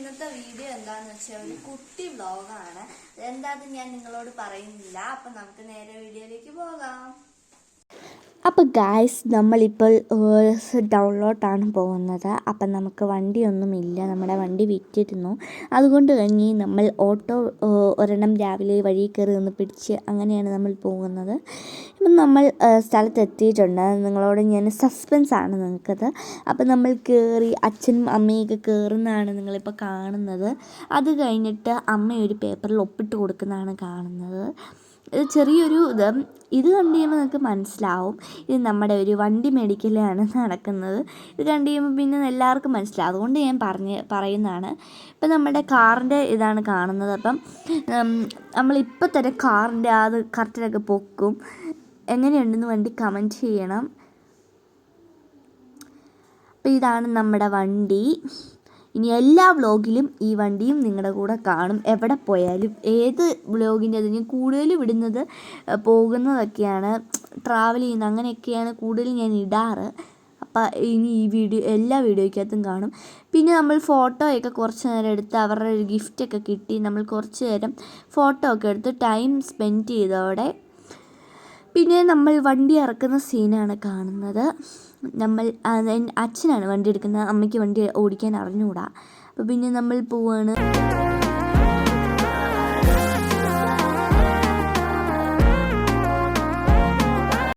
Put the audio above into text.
ഇന്നത്തെ വീഡിയോ എന്താണെന്ന് വെച്ചാൽ ഒരു കുട്ടി വ്ലോഗാണ്. എന്താണെന്ന് ഞാൻ നിങ്ങളോട് പറയുന്നില്ല. അപ്പം നമുക്ക് നേരെ വീഡിയോയിലേക്ക് പോകാം. അപ്പോൾ ഗായ്സ്, നമ്മളിപ്പോൾ ഡൗണിലോട്ടാണ് പോകുന്നത്. അപ്പം നമുക്ക് വണ്ടിയൊന്നുമില്ല, നമ്മുടെ വണ്ടി വിറ്റിരുന്നു. അതുകൊണ്ട് തന്നെ നമ്മൾ ഓട്ടോ ഒരെണ്ണം രാവിലെ വഴി കയറി ഒന്ന് പിടിച്ച് അങ്ങനെയാണ് നമ്മൾ പോകുന്നത്. ഇപ്പം നമ്മൾ സ്ഥലത്തെത്തിയിട്ടുണ്ട്. നിങ്ങളോട് ഞാൻ സസ്പെൻസാണ് നിങ്ങൾക്കത്. അപ്പം നമ്മൾ കയറി അച്ഛനും അമ്മയൊക്കെ കയറുന്നതാണ് നിങ്ങളിപ്പോൾ കാണുന്നത്. അത് കഴിഞ്ഞിട്ട് അമ്മ ഒരു പേപ്പറിൽ ഒപ്പിട്ട് കൊടുക്കുന്നതാണ് കാണുന്നത്. ചെറിയൊരു ഇത് കണ്ടു കഴിയുമ്പോൾ നിങ്ങൾക്ക് മനസ്സിലാവും ഇത് നമ്മുടെ ഒരു വണ്ടി മേടിക്കലാണ് നടക്കുന്നത്. ഇത് കണ്ടു കഴിയുമ്പോൾ പിന്നെ എല്ലാവർക്കും മനസ്സിലാവും. അതുകൊണ്ട് ഞാൻ പറയുന്നതാണ്. ഇപ്പം നമ്മുടെ കാറിൻ്റെ ഇതാണ് കാണുന്നത്. അപ്പം നമ്മളിപ്പോൾ തന്നെ കാറിൻ്റെ അത് കർട്ടനൊക്കെ പൊക്കും. എങ്ങനെയുണ്ടെന്ന് വേണ്ടി കമൻറ്റ് ചെയ്യണം. അപ്പോൾ ഇതാണ് നമ്മുടെ വണ്ടി. ഇനി എല്ലാ വ്ലോഗിലും ഈ വണ്ടിയും നിങ്ങളുടെ കൂടെ കാണും. എവിടെ പോയാലും ഏത് വ്ലോഗിൻ്റെ അത് ഞാൻ കൂടുതലും ഇടുന്നത് പോകുന്നതൊക്കെയാണ്, ട്രാവൽ ചെയ്യുന്നത് അങ്ങനെയൊക്കെയാണ് കൂടുതലും ഞാൻ ഇടാറ്. അപ്പോൾ ഇനി ഈ വീഡിയോ എല്ലാ വീഡിയോയ്ക്കകത്തും കാണും. പിന്നെ നമ്മൾ ഫോട്ടോയൊക്കെ കുറച്ച് നേരം എടുത്ത് അവരുടെ ഒരു ഗിഫ്റ്റൊക്കെ കിട്ടി നമ്മൾ കുറച്ച് നേരം ഫോട്ടോ ഒക്കെ എടുത്ത് ടൈം സ്പെൻഡ് ചെയ്തോടെ പിന്നെ നമ്മൾ വണ്ടി ഇറക്കുന്ന സീനാണ് കാണുന്നത്. അച്ഛനാണ് വണ്ടി എടുക്കുന്നത്, അമ്മയ്ക്ക് വണ്ടി ഓടിക്കാൻ അറിഞ്ഞുകൂടാ. അപ്പോൾ പിന്നെ നമ്മൾ പോവാണ്.